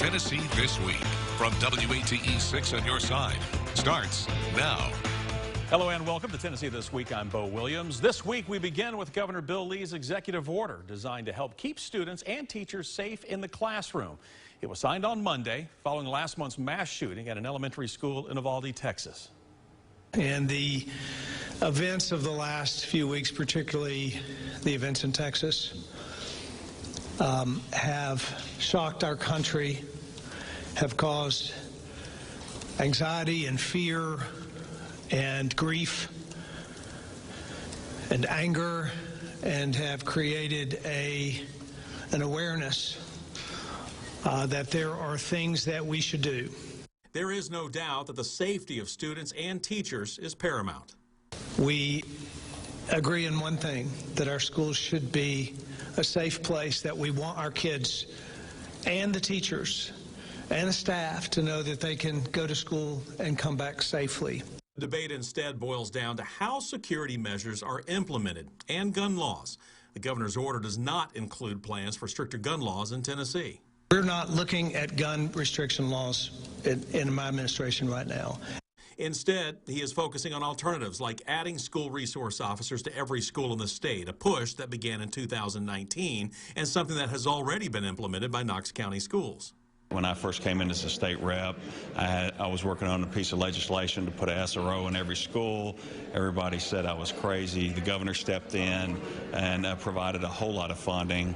Tennessee This Week from WATE 6 on your side starts now. Hello and welcome to Tennessee This Week. I'm Bo Williams. This week we begin with Governor Bill Lee's executive order designed to help keep students and teachers safe in the classroom. It was signed on Monday following last month's mass shooting at an elementary school in Uvalde, Texas. And the events of the last few weeks, particularly the events in Texas, have shocked our country, have caused anxiety and fear and grief and anger, and have created an awareness that there are things that we should do. There is no doubt that the safety of students and teachers is paramount. We agree in one thing, that our schools should be a safe place, that we want our kids and the teachers and the staff to know that they can go to school and come back safely. The debate instead boils down to how security measures are implemented and gun laws. The governor's order does not include plans for stricter gun laws in Tennessee. We're not looking at gun restriction laws in my administration right now. Instead, he is focusing on alternatives like adding school resource officers to every school in the state, a push that began in 2019 and something that has already been implemented by Knox County Schools. When I first came in as a state rep, I was working on a piece of legislation to put an SRO in every school. Everybody said I was crazy. The governor stepped in and provided a whole lot of funding.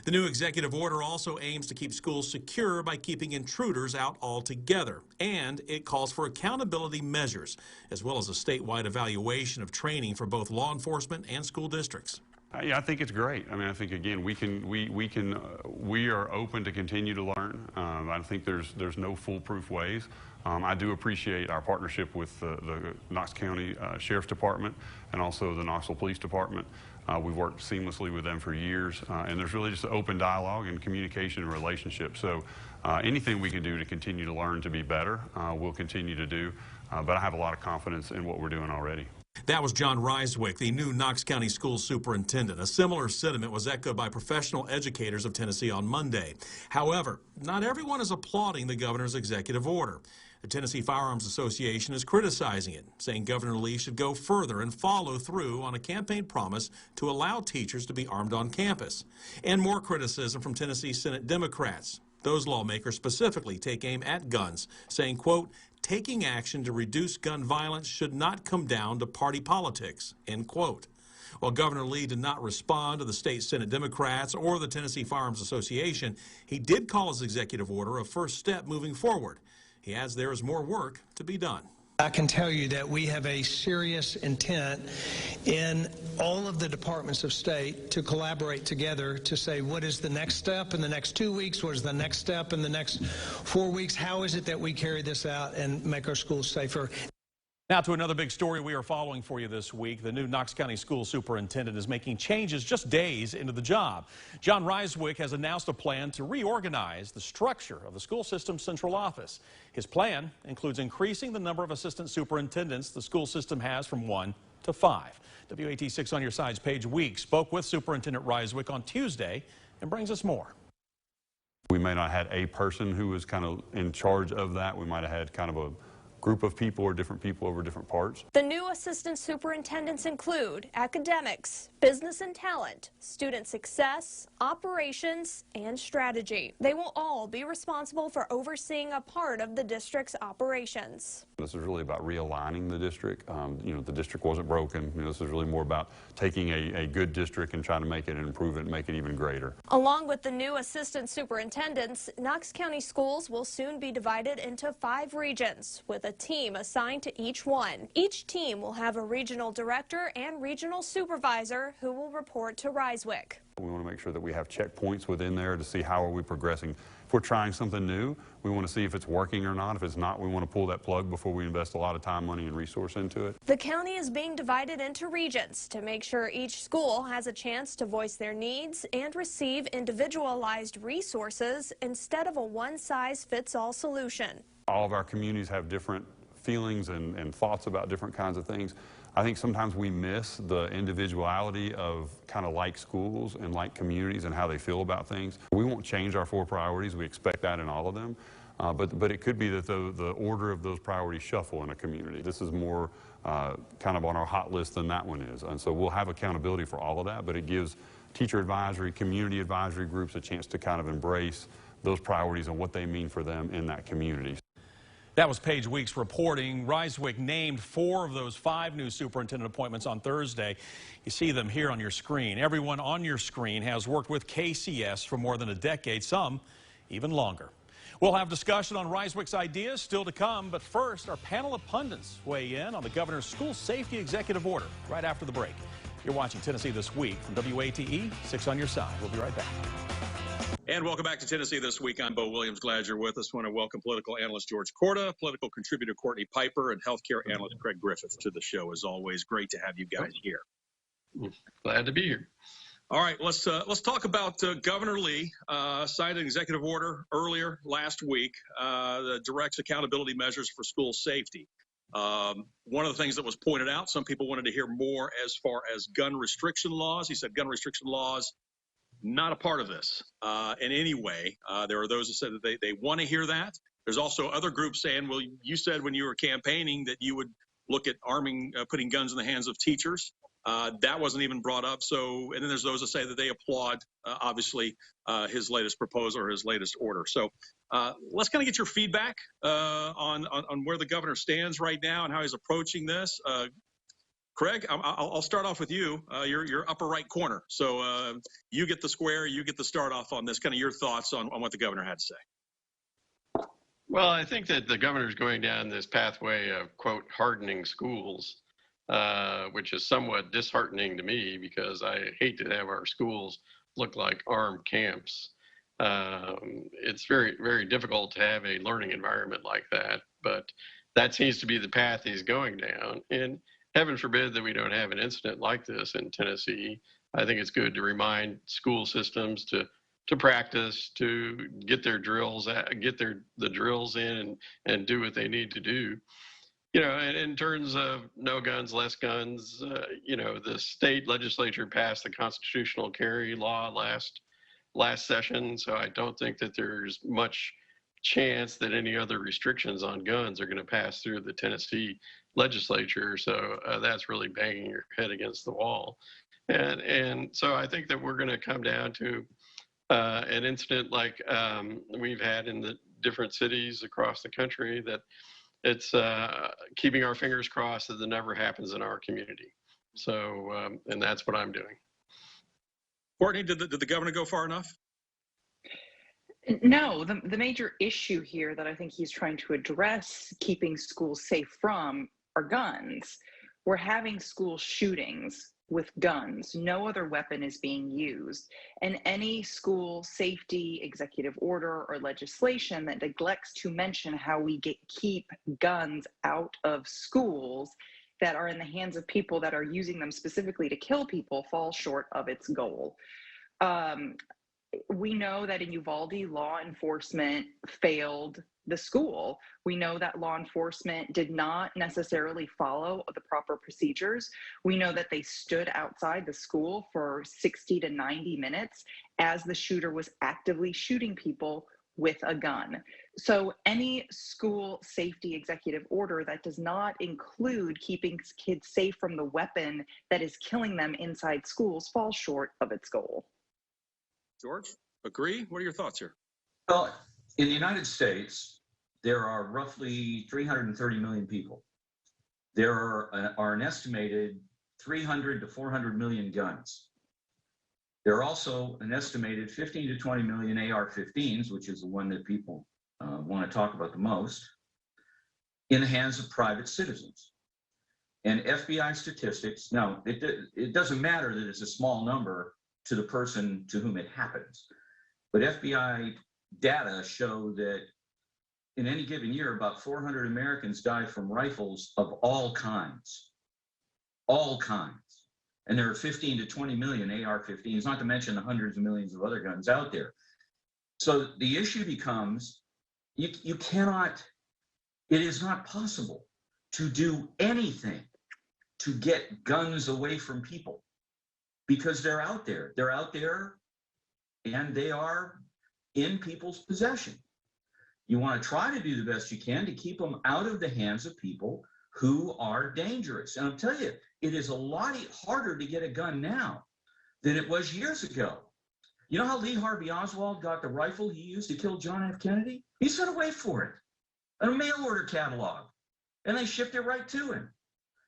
The new executive order also aims to keep schools secure by keeping intruders out altogether, and it calls for accountability measures, as well as a statewide evaluation of training for both law enforcement and school districts. Yeah, I think it's great. I mean, I think again we are open to continue to learn. I think there's no foolproof ways. I do appreciate our partnership with the Knox County Sheriff's Department and also the Knoxville Police Department. We've worked seamlessly with them for years, and there's really just an open dialogue and communication and relationship. So anything we can do to continue to learn to be better, we'll continue to do. But I have a lot of confidence in what we're doing already. That was John Ryswick, the new Knox County Schools superintendent. A similar sentiment was echoed by professional educators of Tennessee on Monday. However, not everyone is applauding the governor's executive order. The Tennessee Firearms Association is criticizing it, saying Governor Lee should go further and follow through on a campaign promise to allow teachers to be armed on campus. And more criticism from Tennessee Senate Democrats. Those lawmakers specifically take aim at guns, saying, quote, taking action to reduce gun violence should not come down to party politics, end quote. While Governor Lee did not respond to the state Senate Democrats or the Tennessee Firearms Association, he did call his executive order a first step moving forward. He adds there is more work to be done. I can tell you that we have a serious intent in all of the departments of state to collaborate together to say what is the next step in the next 2 weeks, what is the next step in the next 4 weeks, how is it that we carry this out and make our schools safer. Now to another big story we are following for you this week. The new Knox County School superintendent is making changes just days into the job. John Ryswick has announced a plan to reorganize the structure of the school system's central office. His plan includes increasing the number of assistant superintendents the school system has from 1 to 5. WAT 6 on your side's Paige Week spoke with Superintendent Ryswick on Tuesday and brings us more. We may not have had a person who was kind of in charge of that. We might have had kind of a group of people or different people over different parts. The new assistant superintendents include academics, business and talent, student success, operations, and strategy. They will all be responsible for overseeing a part of the district's operations. This is really about realigning the district. The district wasn't broken. This is really more about taking a good district and trying to make it and improve it and make it even greater. Along with the new assistant superintendents, Knox County Schools will soon be divided into 5 regions with a team assigned to each one. Each team will have a regional director and regional supervisor who will report to Ryswick. We want to make sure that we have checkpoints within there to see how are we progressing. If we're trying something new, we want to see if it's working or not. If it's not, we want to pull that plug before we invest a lot of time, money, and resource into it. The county is being divided into regions to make sure each school has a chance to voice their needs and receive individualized resources instead of a one-size-fits-all solution. All of our communities have different feelings and thoughts about different kinds of things. I think sometimes we miss the individuality of kind of like schools and like communities and how they feel about things. We won't change our 4 priorities. We expect that in all of them. But it could be that the order of those priorities shuffle in a community. This is more kind of on our hot list than that one is. And so we'll have accountability for all of that, but it gives teacher advisory, community advisory groups a chance to kind of embrace those priorities and what they mean for them in that community. That was Paige Weeks reporting. Ryswick named 4 of those 5 new superintendent appointments on Thursday. You see them here on your screen. Everyone on your screen has worked with KCS for more than a decade, some even longer. We'll have discussion on Ryswick's ideas still to come, but first, our panel of pundits weigh in on the governor's school safety executive order right after the break. You're watching Tennessee This Week from WATE, 6 on your side. We'll be right back. And welcome back to Tennessee This Week. I'm Bo Williams. Glad you're with us. I want to welcome political analyst George Corda, political contributor Courtney Piper, and healthcare analyst Craig Griffith to the show. As always, great to have you guys here. Glad to be here. All right, let's talk about Governor Lee signed an executive order earlier last week that directs accountability measures for school safety. One of the things that was pointed out, some people wanted to hear more as far as gun restriction laws. He said gun restriction laws not a part of this in any way. There are those that said that they want to hear that. There's also other groups saying, well, you said when you were campaigning that you would look at putting guns in the hands of teachers. That wasn't even brought up. So, and then there's those that say that they applaud, obviously, his latest proposal or his latest order. So let's kind of get your feedback on where the governor stands right now and how he's approaching this. Craig, I'll start off with you. You're upper right corner. So you get the square, you get the start off on this, kind of your thoughts on what the governor had to say. Well, I think that the governor's going down this pathway of, quote, hardening schools, which is somewhat disheartening to me because I hate to have our schools look like armed camps. It's very, very difficult to have a learning environment like that, but that seems to be the path he's going down. And heaven forbid that we don't have an incident like this in Tennessee. I think it's good to remind school systems to practice, to get their drills, the drills in and do what they need to do. You know, and in terms of no guns, less guns, you know, the state legislature passed the constitutional carry law last session. So I don't think that there's much chance that any other restrictions on guns are going to pass through the Tennessee legislature. So that's really banging your head against the wall. And so I think that we're going to come down to an incident like we've had in the different cities across the country, that it's keeping our fingers crossed that it never happens in our community. So, and that's what I'm doing. Courtney, did the governor go far enough? No, the major issue here that I think he's trying to address, keeping schools safe from, are guns. We're having school shootings with guns. No other weapon is being used. And any school safety executive order or legislation that neglects to mention how we keep guns out of schools that are in the hands of people that are using them specifically to kill people falls short of its goal. We know that in Uvalde, law enforcement failed the school. We know that law enforcement did not necessarily follow the proper procedures. We know that they stood outside the school for 60 to 90 minutes as the shooter was actively shooting people with a gun. So any school safety executive order that does not include keeping kids safe from the weapon that is killing them inside schools falls short of its goal. George, agree? What are your thoughts here? Well, in the United States, there are roughly 330 million people. There are an estimated 300 to 400 million guns. There are also an estimated 15 to 20 million AR-15s, which is the one that people want to talk about the most, in the hands of private citizens. And FBI statistics, now, it doesn't matter that it's a small number to the person to whom it happens. But FBI data show that in any given year, about 400 Americans die from rifles of all kinds. And there are 15 to 20 million AR-15s, not to mention the hundreds of millions of other guns out there. So the issue becomes, you cannot, it is not possible to do anything to get guns away from people because they're out there. They're out there and they are in people's possession. You want to try to do the best you can to keep them out of the hands of people who are dangerous. And I'll tell you, it is a lot harder to get a gun now than it was years ago. You know how Lee Harvey Oswald got the rifle he used to kill John F. Kennedy? He sent away for it, a mail order catalog, and they shipped it right to him.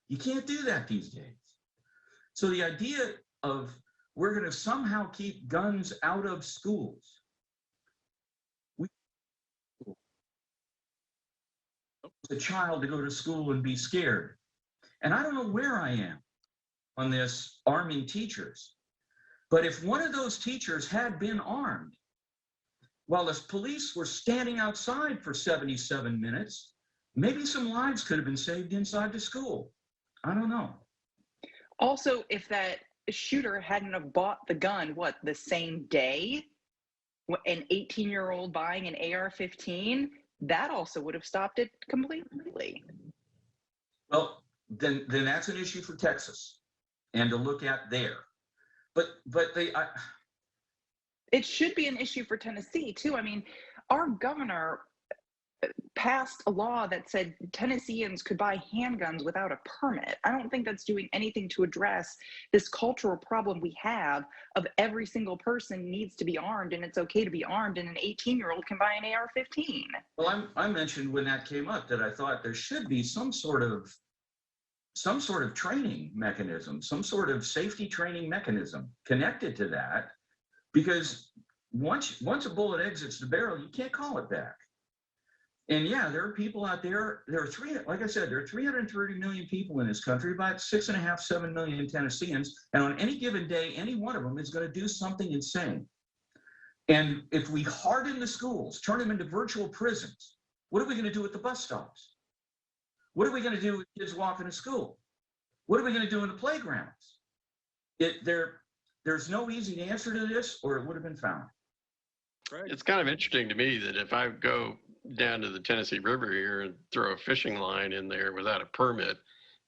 You can't do that these days. So the idea of we're going to somehow keep guns out of schools. A child to go to school and be scared. And I don't know where I am on this arming teachers, but if one of those teachers had been armed while the police were standing outside for 77 minutes, maybe some lives could have been saved inside the school. I don't know. Also, if that shooter hadn't have bought the gun, the same day, an 18-year-old buying an AR-15, that also would have stopped it completely. Well, then that's an issue for Texas and to look at there. But it should be an issue for Tennessee too. I mean, our governor passed a law that said Tennesseans could buy handguns without a permit. I don't think that's doing anything to address this cultural problem we have of every single person needs to be armed and it's okay to be armed and an 18-year-old can buy an AR-15. Well, I mentioned when that came up that I thought there should be some sort of training mechanism, some sort of safety training mechanism connected to that, because once a bullet exits the barrel, you can't call it back. And yeah, there are people out there. Like I said, there are 330 million people in this country, about 6.5, 7 million Tennesseans. And on any given day, any one of them is going to do something insane. And if we harden the schools, turn them into virtual prisons, what are we going to do at the bus stops? What are we going to do with kids walking to school? What are we going to do in the playgrounds? There's no easy answer to this, or it would have been found. Right. It's kind of interesting to me that if I go down to the Tennessee River here and throw a fishing line in there without a permit,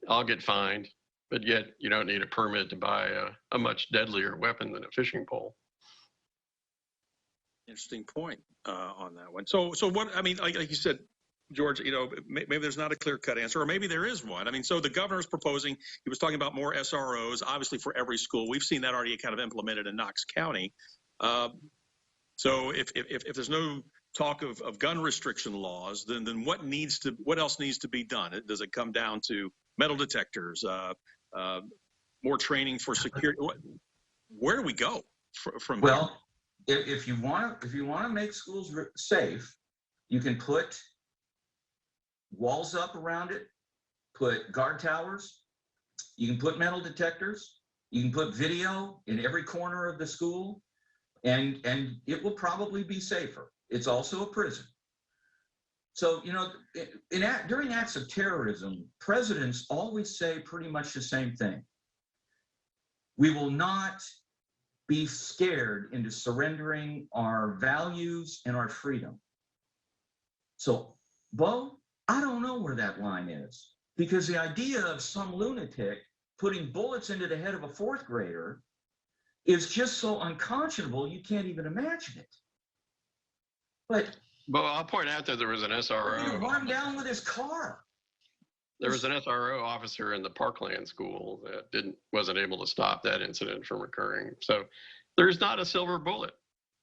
I'll get fined. But yet you don't need a permit to buy a much deadlier weapon than a fishing pole. Interesting point on that one. So what, I mean, like you said, George, maybe there's not a clear-cut answer, or maybe there is one. I mean, so the governor's proposing, he was talking about more SROs, obviously for every school. We've seen that already kind of implemented in Knox County. So if there's no talk of gun restriction laws, then what else needs to be done? Does it come down to metal detectors, more training for security? Where do we go from here? If you want to make schools safe, you can put walls up around it, put guard towers, you can put metal detectors, you can put video in every corner of the school, and it will probably be safer. It's also a prison. So, during acts of terrorism, presidents always say pretty much the same thing. We will not be scared into surrendering our values and our freedom. So, Bo, I don't know where that line is, because the idea of some lunatic putting bullets into the head of a fourth grader is just so unconscionable, you can't even imagine it. But I'll point out that there was an SRO. He run down with his car. There was an SRO officer in the Parkland school that wasn't able to stop that incident from occurring. So there's not a silver bullet.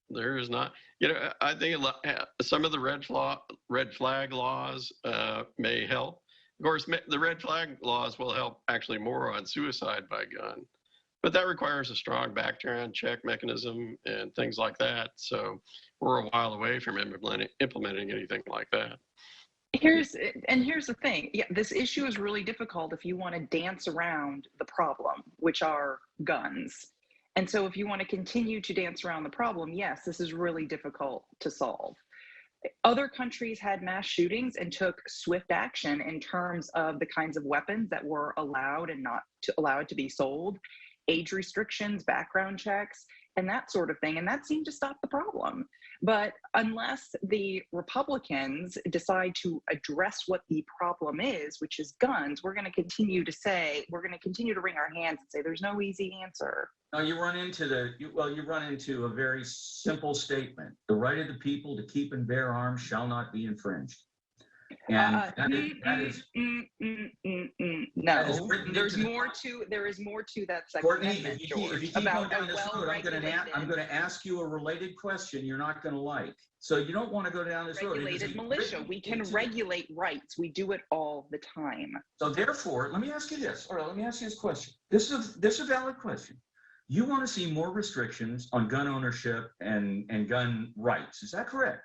There is not. I think some of the red flag laws may help. Of course, the red flag laws will help actually more on suicide by gun, but that requires a strong background check mechanism and things like that. So we're a while away from implementing anything like that. Here's the thing. Yeah, this issue is really difficult if you want to dance around the problem, which are guns. And so if you want to continue to dance around the problem, yes, this is really difficult to solve. Other countries had mass shootings and took swift action in terms of the kinds of weapons that were allowed and not allowed to be sold, age restrictions, background checks, and that sort of thing. And that seemed to stop the problem. But unless the Republicans decide to address what the problem is, which is guns, we're going to continue to wring our hands and say there's no easy answer. No, you run into a very simple statement. The right of the people to keep and bear arms shall not be infringed. And no, there is more to that Second Courtney, Amendment, George, if you keep about going down this road, I'm going to ask you a related question you're not going to like. So you don't want to go down this road. Regulated militia. We can regulate rights. We do it all the time. So therefore, let me ask you this. All right, let me ask you this question. This is a valid question. You want to see more restrictions on gun ownership and gun rights. Is that correct?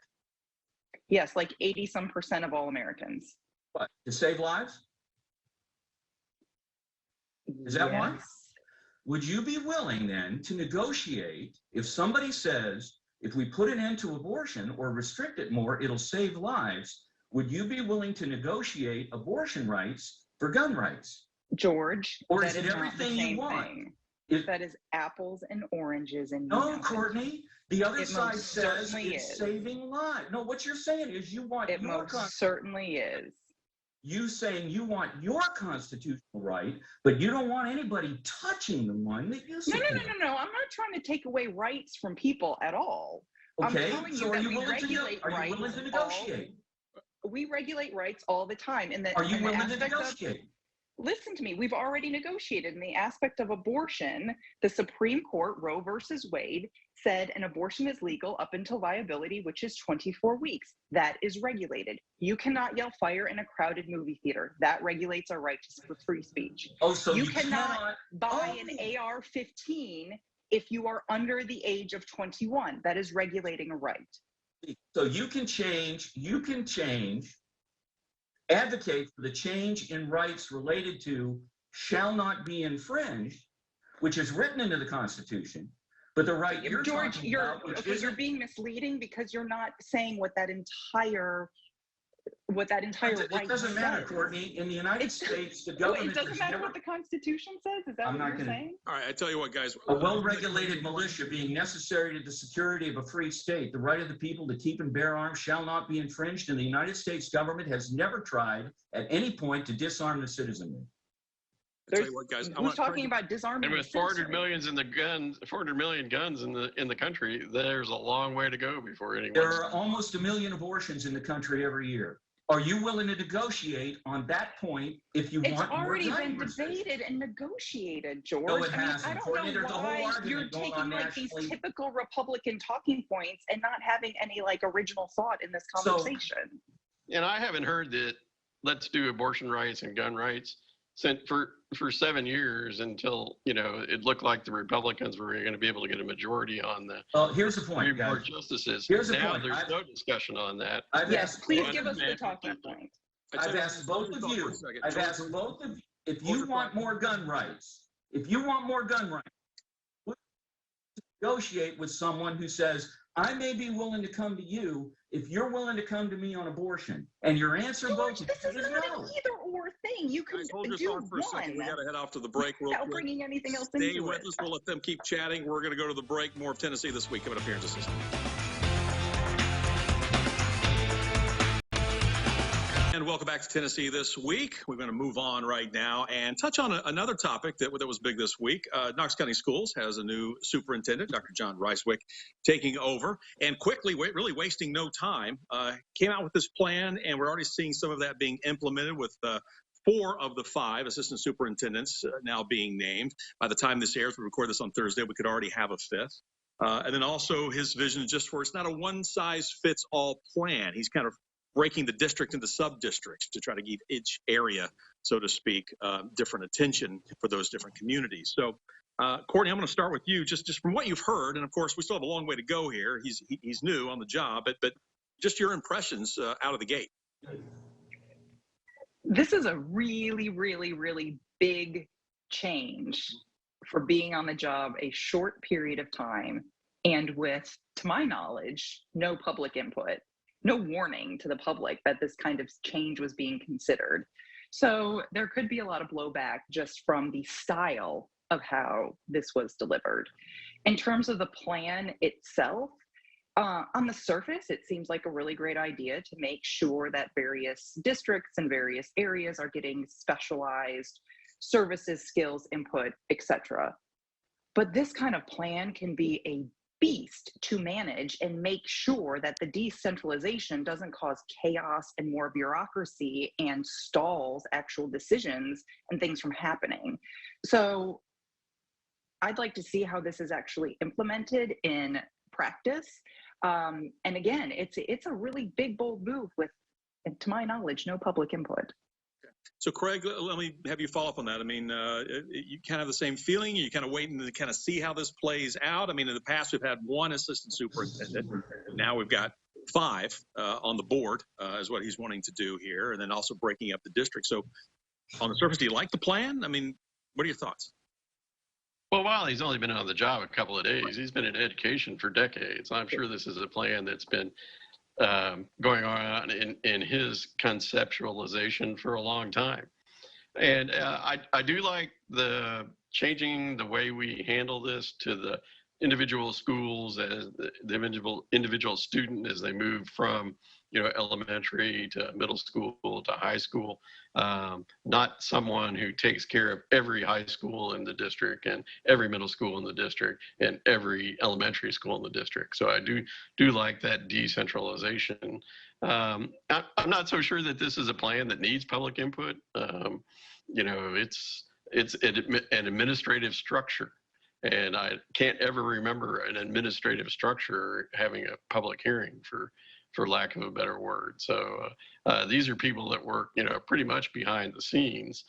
Yes, like 80% of all Americans. What, to save lives? Is that Yes. one? Would you be willing then to negotiate if somebody says, if we put an end to abortion or restrict it more, it'll save lives? Would you be willing to negotiate abortion rights for gun rights? George, Or that is it not the everything you same want? thing. If- That is apples and oranges and No, Courtney, the other It side most says certainly it's is. saving lives. No, what you're saying is you want It your most certainly is. you saying you want your constitutional right, but you don't want anybody touching the one that you No. support. I'm not trying to take away rights from people at all. Okay, I'm telling so you are that you we willing to regulate are you rights willing to negotiate? We regulate rights all the time. And Are you willing to negotiate? Listen to me, we've already negotiated. In the aspect of abortion, the Supreme Court, Roe versus Wade, said an abortion is legal up until viability, which is 24 weeks. That is regulated. You cannot yell fire in a crowded movie theater. That regulates our right to free speech. Oh, so you you cannot buy Oh. an AR-15 if you are under the age of 21. That is regulating a right. So you can advocate for the change in rights related to shall not be infringed, which is written into the Constitution. But the right you're George, talking you're about, which okay, you're isn't, being misleading because you're not saying what that entire it right doesn't matter, says. Courtney. In the United States, the Wait, government it doesn't has matter never, what the Constitution says? Is that I'm what not you're gonna- saying? All right, I tell you what, guys. a well-regulated militia being necessary to the security of a free state, the right of the people to keep and bear arms shall not be infringed, and the United States government has never tried at any point to disarm the citizenry. I tell you what, guys. Who's talking about disarming? And the with 400 citizenry? million guns in the country, there's a long way to go before anyone. There are almost 1 million abortions in the country every year. Are you willing to negotiate on that point if you It's want more already gun been restrictions? debated and negotiated, George. No, it I mean, hasn't. I don't Courtney, know there's a whole why argument you're going taking on like these nationally. typical Republican talking points and not having any like original thought in this So- conversation. And I haven't heard that let's do abortion rights and gun rights since for 7 years until, it looked like the Republicans were going to be able to get a majority on the Well, here's the point, Supreme Court guys. justices. Here's the Now point. there's no discussion on that. Yes, please Well, give us the man, talking point. I've asked both of you, if you want more gun rights, would you negotiate with someone who says, I may be willing to come to you if you're willing to come to me on abortion? And your answer George, both this is not no. an either or thing. You can Guys, hold your do thought for a second. We one got to head off to the break real without quick. bringing anything else Stay into with it. us. We'll let them keep chatting. We're going to go to the break. More of Tennessee This Week coming up here in just a second. And welcome back to Tennessee This Week. We're going to move on right now and touch on another topic that was big this week. Knox County Schools has a new superintendent, Dr. John Reiswick, taking over and quickly, really wasting no time, came out with this plan, and we're already seeing some of that being implemented with 4 of the 5 assistant superintendents now being named. By the time this airs, we record this on Thursday, we could already have a 5th. And then also his vision just for it's not a one-size-fits-all plan. He's kind of breaking the district into sub-districts to try to give each area, so to speak, different attention for those different communities. So, Courtney, I'm going to start with you, just from what you've heard, and of course, we still have a long way to go here. He's new on the job, but just your impressions out of the gate. This is a really, really, really big change for being on the job a short period of time and with, to my knowledge, no public input. No warning to the public that this kind of change was being considered. So there could be a lot of blowback just from the style of how this was delivered. In terms of the plan itself, On the surface, it seems like a really great idea to make sure that various districts and various areas are getting specialized services, skills, input, etc. But this kind of plan can be a beast to manage and make sure that the decentralization doesn't cause chaos and more bureaucracy and stalls actual decisions and things from happening. So I'd like to see how this is actually implemented in practice. And again, it's a really big, bold move with, to my knowledge, no public input. So, Craig, let me have you follow up on that. I mean, you kind of have the same feeling? Are you kind of waiting to kind of see how this plays out? I mean, in the past, we've had one assistant superintendent. Now we've got 5 on the board, is what he's wanting to do here, and then also breaking up the district. So, on the surface, do you like the plan? I mean, what are your thoughts? Well, while he's only been on the job a couple of days, he's been in education for decades. I'm sure this is a plan that's been going on in his conceptualization for a long time. And I do like the changing the way we handle this to the individual schools as the individual student as they move from elementary to middle school to high school, not someone who takes care of every high school in the district and every middle school in the district and every elementary school in the district. So I do like that decentralization. I'm not so sure that this is a plan that needs public input. It's an administrative structure. And I can't ever remember an administrative structure having a public hearing, for lack of a better word. So these are people that work, pretty much behind the scenes.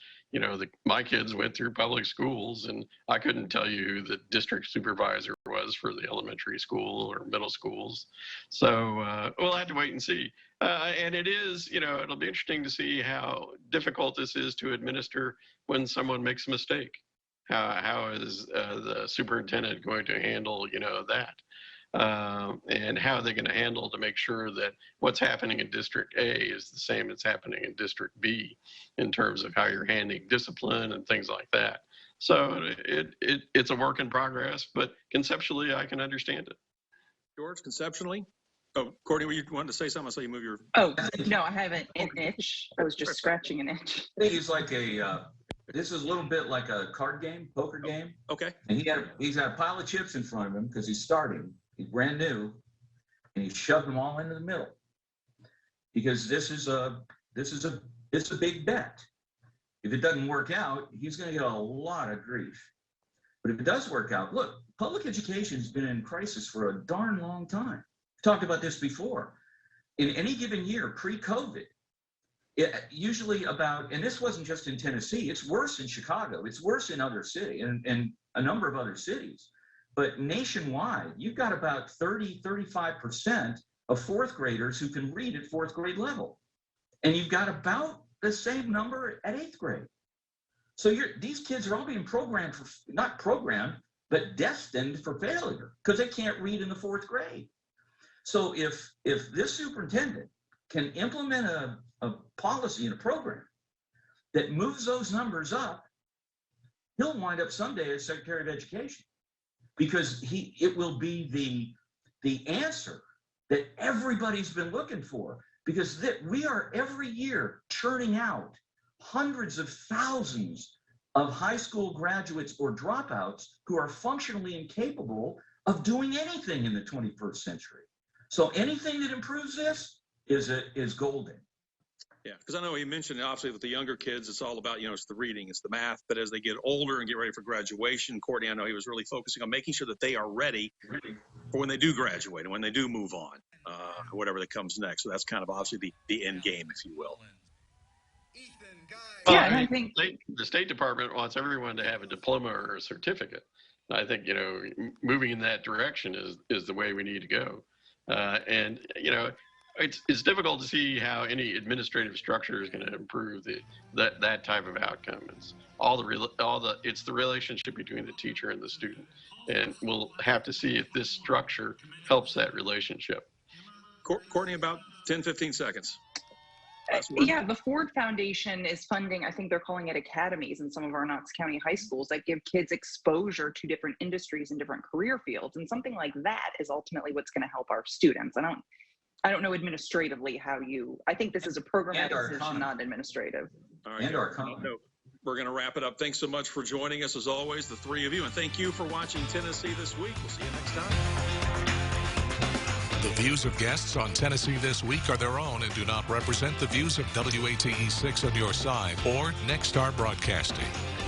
My kids went through public schools, and I couldn't tell you who the district supervisor was for the elementary school or middle schools. So we'll have to wait and see. And it is, it'll be interesting to see how difficult this is to administer when someone makes a mistake. How is the superintendent going to handle, that? And how are they going to handle to make sure that what's happening in District A is the same as happening in District B in terms of how you're handling discipline and things like that. So it's a work in progress, but conceptually, I can understand it. George, conceptually? Oh, Courtney, were you wanting to say something? I saw you move your... Oh, no, I haven't an itch. I was just scratching an itch. I think it's like this is a little bit like a card game, poker game. Okay. And he's got a pile of chips in front of him because he's starting. He's brand new, and he shoved them all into the middle because this is a big bet. If it doesn't work out, he's going to get a lot of grief. But if it does work out, look, public education has been in crisis for a darn long time. We talked about this before. In any given year, pre-COVID, usually about, and this wasn't just in Tennessee, it's worse in Chicago, it's worse in other cities and a number of other cities. But nationwide, you've got about 35% of 4th graders who can read at 4th grade level. And you've got about the same number at 8th grade. So these kids are all being programmed for, not programmed, but destined for failure because they can't read in the 4th grade. So if this superintendent can implement a policy and a program that moves those numbers up, he'll wind up someday as Secretary of Education because it will be the answer that everybody's been looking for because we are every year churning out hundreds of thousands of high school graduates or dropouts who are functionally incapable of doing anything in the 21st century. So anything that improves this is golden. Yeah, because I know he mentioned, obviously, with the younger kids, it's all about, it's the reading, it's the math. But as they get older and get ready for graduation, Courtney, I know he was really focusing on making sure that they are ready for when they do graduate and when they do move on, whatever that comes next. So that's kind of obviously the end game, if you will. Yeah, and I think the State Department wants everyone to have a diploma or a certificate. I think, moving in that direction is the way we need to go. And it's difficult to see how any administrative structure is going to improve that type of outcome. It's it's the relationship between the teacher and the student, and we'll have to see if this structure helps that relationship. Courtney, about 10, 15 seconds. last word. Yeah, the Ford Foundation is funding, I think they're calling it academies in some of our Knox County high schools that give kids exposure to different industries and different career fields. And something like that is ultimately what's going to help our students. I don't know administratively I think this is a programmatic decision, not administrative. All right, And our economy. We're going to wrap it up. Thanks so much for joining us, as always, the three of you. And thank you for watching Tennessee This Week. We'll see you next time. The views of guests on Tennessee This Week are their own and do not represent the views of WATE 6 on your side or Nexstar Broadcasting.